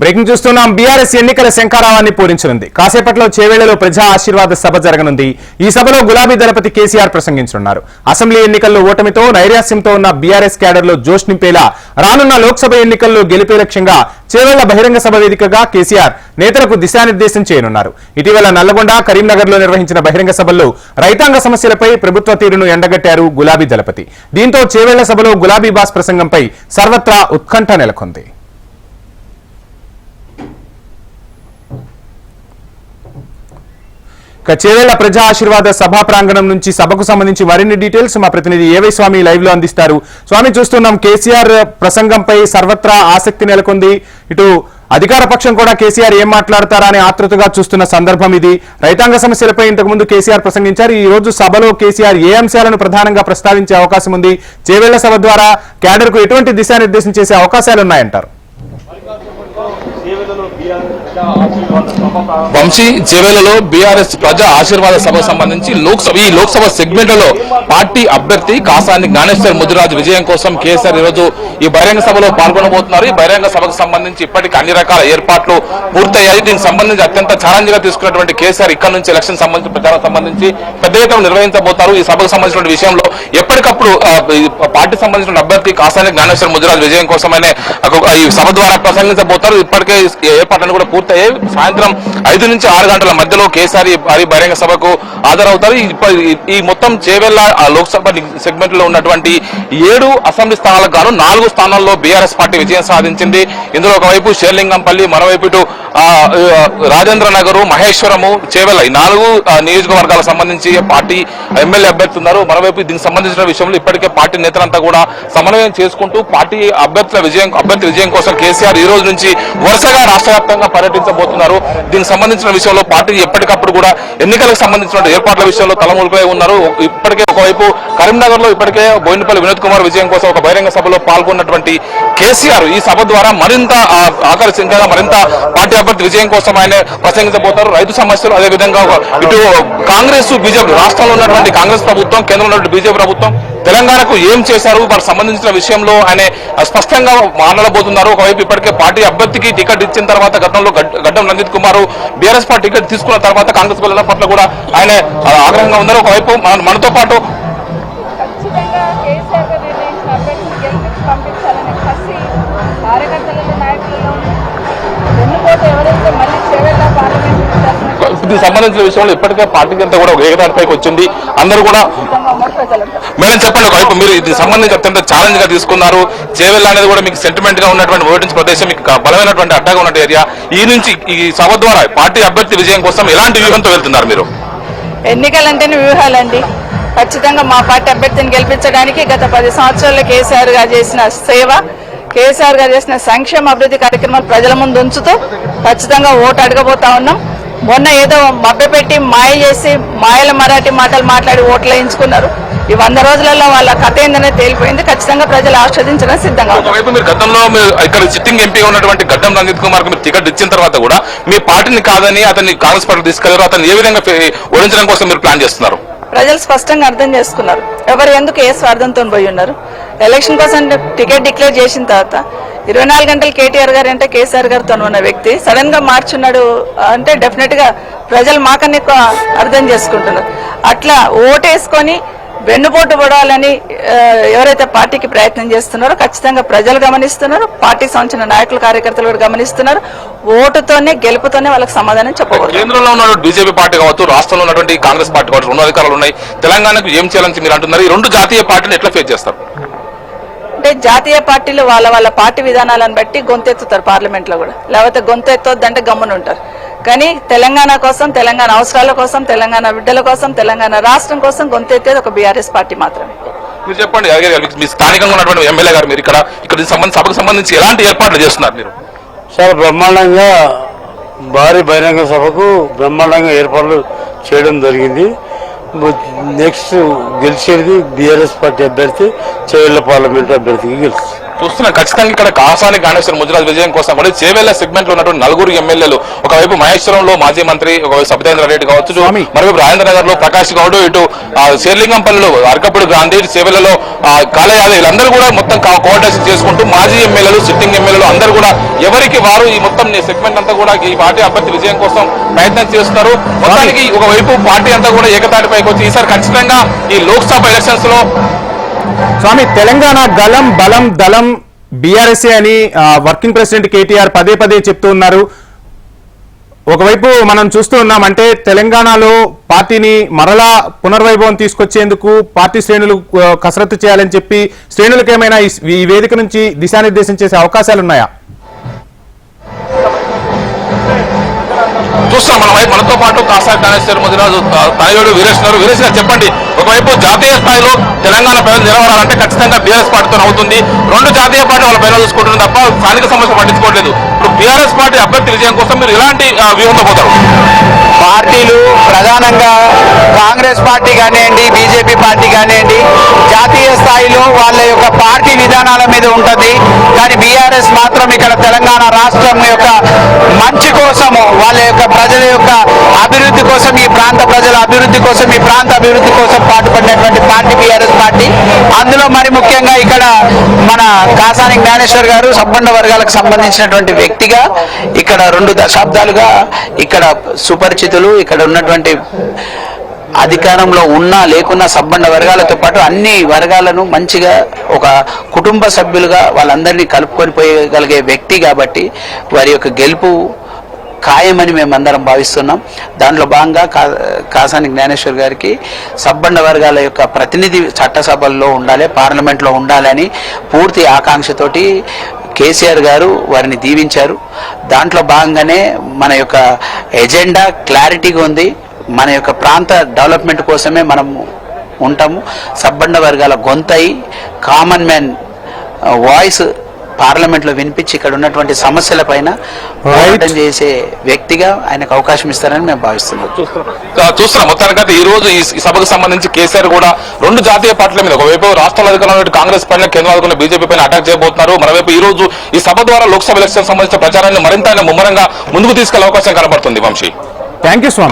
Breaking చూస్తున్నాం. BRS ఎన్నికల శంఖారావాన్ని పూరించనుంది. కాసేపట్లో చేవేళ్లలో ప్రజా ఆశీర్వాద సభ జరగనుంది. ఈ సభలో గులాబీ దళపతి కేసీఆర్ ప్రసంగించనున్నారు. అసెంబ్లీ ఎన్నికల్లో ఓటమితో నైరాశ్యంతో ఉన్న బీఆర్ఎస్ క్యాడర్లో జోష్ నింపేలా రానున్న లోక్సభ ఎన్నికల్లో గెలిపే లక్ష్యంగా చేవేళ్ల బహిరంగ సభ వేదికగా కేసీఆర్ నేతలకు దిశానిర్దేశం చేయనున్నారు. ఇటీవల నల్లగొండ, కరీంనగర్ లో నిర్వహించిన బహిరంగ సభల్లో రైతాంగ సమస్యలపై ప్రభుత్వ తీరును ఎండగట్టారు గులాబీ దళపతి. దీంతో చేవేళ్ల సభలో గులాబీ బాస్ ప్రసంగంపై సర్వత్రా ఉత్కంఠ నెలకొంది. చేవేళ్ల ప్రజా ఆశీర్వాద సభా ప్రాంగణం నుంచి సభకు సంబంధించి మరిన్ని డీటెయిల్స్ మా ప్రతినిధి ఏవై స్వామి లైవ్ లో అందిస్తారు. స్వామి, చూస్తున్నాం కేసీఆర్ ప్రసంగంపై సర్వత్రా ఆసక్తి నెలకొంది. ఇటు అధికార పక్షం కూడా కేసీఆర్ ఏం మాట్లాడతారా అని ఆతృతగా చూస్తున్న సందర్భం ఇది. రైతాంగ సమస్యలపై ఇంతకుముందు కేసీఆర్ ప్రసంగించారు. ఈ రోజు సభలో కేసీఆర్ ఏ అంశాలను ప్రధానంగా ప్రస్తావించే అవకాశం ఉంది? చేవేళ్ల సభ ద్వారా క్యాడర్ కు ఎటువంటి దిశానిర్దేశం చేసే అవకాశాలు ఉన్నాయంటారు? వంశీ, చేవేళ్లలో బీఆర్ఎస్ ప్రజా ఆశీర్వాద సభకు సంబంధించి ఈ లోక్సభ సెగ్మెంట్లలో పార్టీ అభ్యర్థి కాసాని జ్ఞానేశ్వర్ ముదిరాజు విజయం కోసం కేసీఆర్ ఈరోజు ఈ బహిరంగ సభలో పాల్గొనబోతున్నారు. ఈ బహిరంగ సభకు సంబంధించి ఇప్పటికీ అన్ని రకాల ఏర్పాట్లు పూర్తయ్యాయి. దీనికి సంబంధించి అత్యంత ఛాలెంజ్ గా తీసుకున్నటువంటి కేసీఆర్ ఇక్కడ నుంచి ఎలక్షన్ సంబంధించి ప్రచారం సంబంధించి పెద్ద ఎత్తున నిర్వహించబోతారు. ఈ సభకు సంబంధించిన విషయంలో ఎప్పటికప్పుడు పార్టీ సంబంధించిన అభ్యర్థి కాసాని జ్ఞానేశ్వర్ ముదిరాజు విజయం కోసమైనా ఈ సభ ద్వారా ప్రసంగించబోతారు. ఇప్పటికే ఏర్పాట్లను కూడా పూర్తయ్యాయి. సాయంత్రం 5 నుంచి 6 గంటల మధ్యలో కేసీఆర్ భారీ బహిరంగ సభకు హాజరవుతారు. ఈ మొత్తం చేవేళ్ల లోక్సభ సెగ్మెంట్ లో ఉన్నటువంటి 7 అసెంబ్లీ స్థానాలకు గాను 4 స్థానాల్లో బీఆర్ఎస్ పార్టీ విజయం సాధించింది. ఇందులో ఒకవైపు షేర్లింగంపల్లి, మరోవైపు ఇటు రాజేంద్ర నగర్, మహేశ్వరము, చేవేళ్ల ఈ 4 నియోజకవర్గాలకు సంబంధించి పార్టీ ఎమ్మెల్యే అభ్యర్థి ఉన్నారు. మరోవైపు దీనికి సంబంధించిన విషయంలో ఇప్పటికే పార్టీ నేతలంతా కూడా సమన్వయం చేసుకుంటూ పార్టీ అభ్యర్థి విజయం కోసం కేసీఆర్ ఈ రోజు నుంచి వరుసగా రాష్ట్ర వ్యాప్తంగా పర్యటించబోతున్నారు. దీనికి సంబంధించిన విషయంలో పార్టీ ఎప్పటికప్పుడు కూడా ఎన్నికలకు సంబంధించిన ఏర్పాట్ల విషయంలో తలములుకై ఉన్నారు. ఇప్పటికే ఒకవైపు కరీంనగర్ లో ఇప్పటికే బోయినపల్లి వినోద్ కుమార్ విజయం కోసం ఒక బహిరంగ సభలో పాల్గొన్నటువంటి కేసీఆర్ ఈ సభ ద్వారా మరింత ఆకర్షించగా మరింత పార్టీ అభ్యర్థి విజయం కోసం ఆయన ప్రసంగించబోతారు. రైతు సమస్యలు, అదేవిధంగా ఇటు కాంగ్రెస్, బీజేపీ, రాష్ట్రంలో ఉన్నటువంటి కాంగ్రెస్ ప్రభుత్వం, కేంద్రంలో ఉన్నటువంటి బీజేపీ ప్రభుత్వం తెలంగాణకు ఏం చేశారు, వారికి సంబంధించిన విషయంలో ఆయన స్పష్టంగా మాట్లాడబోతున్నారు. ఒకవైపు ఇప్పటికే పార్టీ అభ్యర్థికి టికెట్ ఇచ్చిన తర్వాత గతంలో Gaddam Ranjith Kumar BRS party ticket తీసుకున్న తర్వాత కాంగ్రెస్ వెళ్ళిన పట్ల కూడా ఆయన ఆగ్రహంగా ఉన్నారు. ఒకవైపు మనతో పాటు దీనికి సంబంధించిన విషయంలో ఇప్పటికే పార్టీకి అంతా కూడా ఏకతాటిపైకి వచ్చింది. అందరూ కూడా మేడం చెప్పండి, ఒకవైపు మీరు దీనికి సంబంధించి అత్యంత ఛాలెంజ్ గా తీసుకున్నారు. చేవేళ్ల అనేది కూడా మీకు సెంటిమెంట్ గా ఉన్నటువంటి ఓటింగ్ ప్రదేశం, మీకు బలమైనటువంటి అడ్డాగా ఉన్న ఏరియా. ఈ నుంచి ఈ సభ ద్వారా పార్టీ అభ్యర్థి విజయం కోసం ఎలాంటి వ్యూహంతో వెళ్తున్నారు మీరు? ఎన్నికలంటేనే వ్యూహాలండి. ఖచ్చితంగా మా పార్టీ అభ్యర్థిని గెలిపించడానికి గత 10 సంవత్సరాల్లో కేసీఆర్ గారు చేసిన సేవ, కేసీఆర్ గారు చేసిన సంక్షేమ అభివృద్ధి కార్యక్రమాలు ప్రజల ముందు ఉంచుతూ ఖచ్చితంగా ఓటు అడగబోతా ఉన్నాం. మొన్న ఏదో మభ్యపెట్టి మాయ చేసి మాయల మరాఠీ మాటలు మాట్లాడి ఓట్లు వేయించుకున్నారు. ఈ 100 రోజులలో వాళ్ళ కథ ఏందనే తేలిపోయింది. ఖచ్చితంగా ప్రజలు ఆస్వాదించడం సిద్ధంగా ఉన్నారు. మీరు గతంలో ఇక్కడ సిట్టింగ్ ఎంపీ ఉన్నటువంటి గడ్డం రంజిత్ కుమార్ మీరు టికెట్ ఇచ్చిన తర్వాత కూడా మీ పార్టీని కాదని అతన్ని కాంగ్రెస్ పార్టీ తీసుకెళ్లారు. అతను ఏ విధంగా ఓడించడం కోసం మీరు ప్లాన్ చేస్తున్నారు? ప్రజలు స్పష్టంగా అర్థం చేసుకున్నారు ఎవరు ఎందుకు ఏ స్వార్థంతో పోయి ఉన్నారు. ఎలక్షన్ కోసం టికెట్ డిక్లేర్ చేసిన తర్వాత 24 గంటలు కేటీఆర్ గారు అంటే కేసీఆర్ గారితో ఉన్న వ్యక్తి సడన్ గా మార్చున్నాడు అంటే డెఫినెట్ గా ప్రజలు మాకన్నా ఎక్కువ అర్థం చేసుకుంటున్నారు. అట్లా ఓటేసుకొని వెన్నుపోటు పడాలని ఎవరైతే పార్టీకి ప్రయత్నం చేస్తున్నారో ఖచ్చితంగా ప్రజలు గమనిస్తున్నారు. పార్టీకి సంబంధించిన నాయకులు, కార్యకర్తలు కూడా గమనిస్తున్నారు. ఓటుతోనే గెలుపుతోనే వాళ్ళకి సమాధానం చెప్పకూడదు. కేంద్రంలో ఉన్న బీజేపీ పార్టీ కావచ్చు, రాష్ట్రంలో ఉన్నటువంటి కాంగ్రెస్ పార్టీ కావచ్చు, 2 అధికారాలు ఉన్నాయి. తెలంగాణకు ఏం చేయాలని మీరు అంటున్నారు? ఈ 2 జాతీయ పార్టీని ఎట్లా ఫేస్ చేస్తారు? అంటే జాతీయ పార్టీలు వాళ్ళ పార్టీ విధానాలను బట్టి గొంతెత్తుతారు పార్లమెంట్ లో కూడా, లేకపోతే గొంతెత్తొద్దంటే గమ్మున ఉంటారు. కానీ తెలంగాణ కోసం, తెలంగాణ అవసరాల కోసం, తెలంగాణ బిడ్డల కోసం, తెలంగాణ రాష్ట్రం కోసం గొంతెత్తేది ఒక బీఆర్ఎస్ పార్టీ మాత్రమే. మీరు చెప్పండి, మీ స్థానికంగా ఉన్నటువంటి ఎమ్మెల్యే గారు, మీరు ఇక్కడ సభకు సంబంధించి ఎలాంటి ఏర్పాట్లు చేస్తున్నారు? మీరు చాలా బ్రహ్మాండంగా భారీ బహిరంగ సభకు బ్రహ్మాండంగా ఏర్పాట్లు చేయడం జరిగింది. నెక్స్ట్ గెలిచేది బీఆర్ఎస్ పార్టీ అభ్యర్థి, చేవేళ్ల పార్లమెంట్ అభ్యర్థికి గెలుస్తుంది. చూస్తున్నాం ఖచ్చితంగా ఇక్కడ కాసాని జ్ఞానేశ్వర్ ముదిరాజ్ విజయం కోసం కూడా చేవేళ్ల సెగ్మెంట్ లో ఉన్నటువంటి నలుగురు ఎమ్మెల్యేలు, ఒకవైపు మహేశ్వరంలో మాజీ మంత్రి, ఒకవైపు సబితేంద్ర రెడ్డి కావచ్చు, మరోవైపు రాజేంద్ర నగర్ లో ప్రకాష్ గౌడ్, ఇటు శేర్లింగంపల్లిలో అరకప్పుడు గాంధీ, చేవేళ్లలో కాలయాలు, వీళ్ళందరూ కూడా మొత్తం కోఆర్డినేషన్ చేసుకుంటూ మాజీ ఎమ్మెల్యేలు, సిట్టింగ్ ఎమ్మెల్యేలు అందరూ కూడా ఎవరికి వారు ఈ మొత్తం సెగ్మెంట్ అంతా కూడా ఈ పార్టీ అభ్యర్థి విజయం కోసం ప్రయత్నం చేస్తున్నారు. మొత్తానికి ఒకవైపు పార్టీ అంతా కూడా ఏకతాటిపైకి వచ్చి ఈసారి ఖచ్చితంగా ఈ లోక్సభ ఎలక్షన్స్ లో స్వామి తెలంగాణ గలం బలం దళం బీఆర్ఎస్ అని వర్కింగ్ ప్రెసిడెంట్ కేటీఆర్ పదే పదే చెప్తూ ఉన్నారు. ఒకవైపు మనం చూస్తూ ఉన్నాం, అంటే తెలంగాణలో పార్టీని మరలా పునర్వైభవం తీసుకొచ్చేందుకు పార్టీ శ్రేణులు కసరత్తు చేయాలని చెప్పి శ్రేణులకు ఏమైనా ఈ వేదిక నుంచి దిశానిర్దేశం చేసే అవకాశాలు ఉన్నాయా? చూస్తున్నాం మన వైపు మనతో పాటు కాసా జ్ఞానేశ్వర్ ముదిరాజు తనయుడు వీరేష్ గారు. వీరేష్ గారు చెప్పండి, ఒకవైపు జాతీయ స్థాయిలో తెలంగాణ ప్రజలు నిలబడాలంటే ఖచ్చితంగా బీఆర్ఎస్ పార్టీతో అవుతుంది. రెండు జాతీయ పార్టీ వాళ్ళ ప్రజలు చూసుకుంటుంది తప్ప స్థానిక సమస్యలు పట్టించుకోవట్లేదు. ఇప్పుడు బీఆర్ఎస్ పార్టీ అభ్యర్థి విజయం కోసం మీరు ఎలాంటి వ్యూహంతో పోతారు? పార్టీలు ప్రధానంగా కాంగ్రెస్ పార్టీ కానివ్వండి, బీజేపీ పార్టీ కానివ్వండి, జాతీయ స్థాయిలో వాళ్ళ యొక్క పార్టీ విధానాల మీద ఉంటుంది. కానీ బీఆర్ఎస్ మాత్రం ఇక్కడ తెలంగాణ రాష్ట్రం యొక్క మంచి కోసము, వాళ్ళ యొక్క ప్రజల యొక్క అభివృద్ధి కోసం, ఈ ప్రాంత ప్రజల అభివృద్ధి కోసం, ఈ ప్రాంత అభివృద్ధి కోసం పాటుపడినటువంటి పార్టీ బీఆర్ఎస్ పార్టీ. అందులో మరి ముఖ్యంగా ఇక్కడ మన కాసాని జ్ఞానేశ్వర్ గారు సబ్బండ వర్గాలకు సంబంధించినటువంటి వ్యక్తిగా ఇక్కడ 2 దశాబ్దాలుగా ఇక్కడ సుపరిచితులు. ఇక్కడ ఉన్నటువంటి అధికారంలో ఉన్నా లేకున్నా సబ్బండ వర్గాలతో పాటు అన్ని వర్గాలను మంచిగా ఒక కుటుంబ సభ్యులుగా వాళ్ళందరినీ కలుపుకొని పోయగలిగే వ్యక్తి కాబట్టి వారి యొక్క గెలుపు ఖాయమని మేమందరం భావిస్తున్నాం. దాంట్లో భాగంగా కాసాని జ్ఞానేశ్వర్ గారికి సబ్బండ వర్గాల యొక్క ప్రతినిధి చట్టసభల్లో ఉండాలి, పార్లమెంట్లో ఉండాలని పూర్తి ఆకాంక్షతోటి కేసీఆర్ గారు వారిని దీవించారు. దాంట్లో భాగంగానే మన యొక్క ఎజెండా క్లారిటీగా ఉంది. మన యొక్క ప్రాంత డెవలప్మెంట్ కోసమే మనం ఉంటాము. సబ్బండ వర్గాల గొంతై కామన్ మ్యాన్ వాయిస్ పార్లమెంట్లో వినిపించి ఇక్కడ ఉన్నటువంటి సమస్యల పైన పోరాటం చేసే వ్యక్తిగా ఆయనకు అవకాశం ఇస్తారని మేము భావిస్తున్నాం. చూస్తున్నాం మొత్తానికైతే ఈ రోజు ఈ సభకు సంబంధించి కేసీఆర్ కూడా 2 జాతీయ పార్టీల మీద, ఒకవైపు రాష్ట్రాల అధికారంలో కాంగ్రెస్ పైన, కేంద్ర బీజేపీ పైన అటాక్ చేయబోతున్నారు. మరోవైపు ఈ రోజు ఈ సభ ద్వారా లోక్సభ ఎలక్షన్ సంబంధించిన ప్రచారాన్ని మరింత ముమ్మరంగా ముందుకు తీసుకెళ్లే అవకాశం కనబడుతుంది. Vamshi, thank you Swamy.